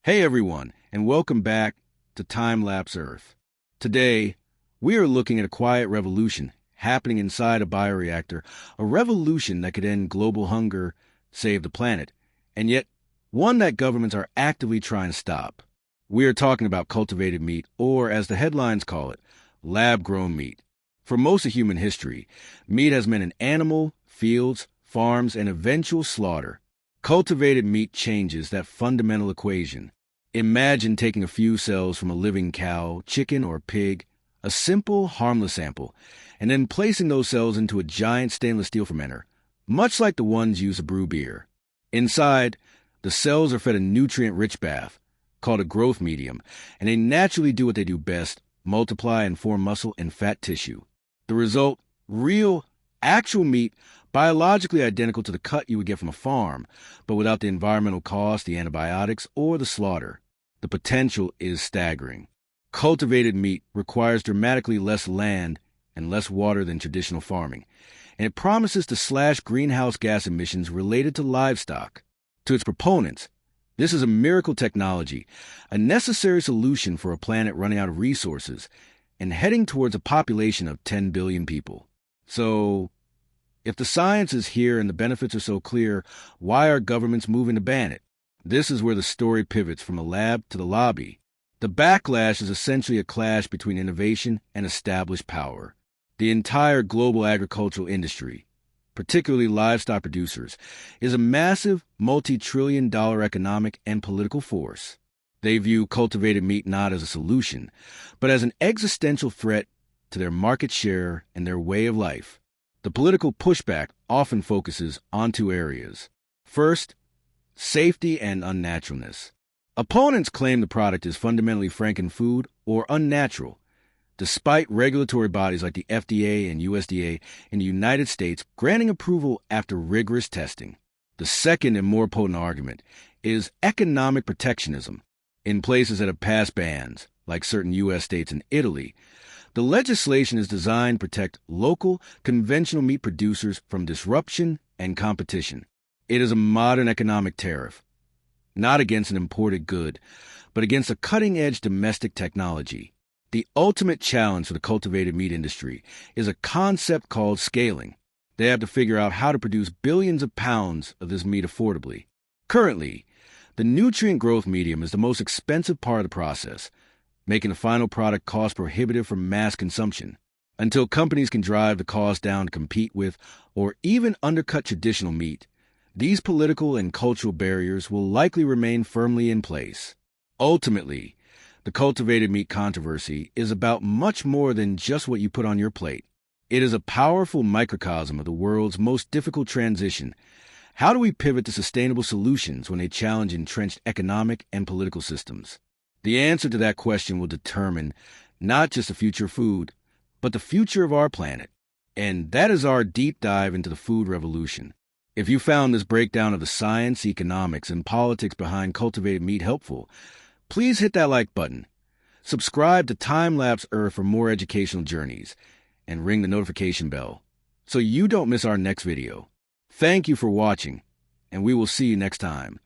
Hey everyone, and welcome back to TimeLapse Earth. Today, we are looking at a quiet revolution happening inside a bioreactor, a revolution that could end global hunger, save the planet, and yet one that governments are actively trying to stop. We are talking about cultivated meat, or as the headlines call it, lab-grown meat. For most of human history, meat has meant an animal, fields, farms, and eventual slaughter. Cultivated meat changes that fundamental equation. Imagine taking a few cells from a living cow, chicken, or pig, a simple, harmless sample, and then placing those cells into a giant stainless steel fermenter, much like the ones used to brew beer. Inside, the cells are fed a nutrient-rich bath, called a growth medium, and they naturally do what they do best, multiply and form muscle and fat tissue. The result, real, actual meat, biologically identical to the cut you would get from a farm, but without the environmental cost, the antibiotics, or the slaughter. The potential is staggering. Cultivated meat requires dramatically less land and less water than traditional farming, and it promises to slash greenhouse gas emissions related to livestock. To its proponents, this is a miracle technology, a necessary solution for a planet running out of resources and heading towards a population of 10 billion people. So, if the science is here and the benefits are so clear, why are governments moving to ban it? This is where the story pivots from the lab to the lobby. The backlash is essentially a clash between innovation and established power. The entire global agricultural industry, particularly livestock producers, is a massive, multi-trillion-dollar economic and political force. They view cultivated meat not as a solution, but as an existential threat to their market share and their way of life. The political pushback often focuses on two areas. First, safety and unnaturalness. Opponents claim the product is fundamentally Franken-food or unnatural, despite regulatory bodies like the FDA and USDA in the United States granting approval after rigorous testing. The second and more potent argument is economic protectionism. In places that have passed bans, like certain U.S. states and Italy, the legislation is designed to protect local, conventional meat producers from disruption and competition. It is a modern economic tariff, not against an imported good, but against a cutting-edge domestic technology. The ultimate challenge for the cultivated meat industry is a concept called scaling. They have to figure out how to produce billions of pounds of this meat affordably. Currently, the nutrient growth medium is the most expensive part of the process, making the final product cost prohibitive for mass consumption. Until companies can drive the cost down to compete with or even undercut traditional meat, these political and cultural barriers will likely remain firmly in place. Ultimately, the cultivated meat controversy is about much more than just what you put on your plate. It is a powerful microcosm of the world's most difficult transition. How do we pivot to sustainable solutions when they challenge entrenched economic and political systems? The answer to that question will determine not just the future of food, but the future of our planet. And that is our deep dive into the food revolution. If you found this breakdown of the science, economics, and politics behind cultivated meat helpful, please hit that like button. Subscribe to TimeLapse Earth for more educational journeys, and ring the notification bell so you don't miss our next video. Thank you for watching, and we will see you next time.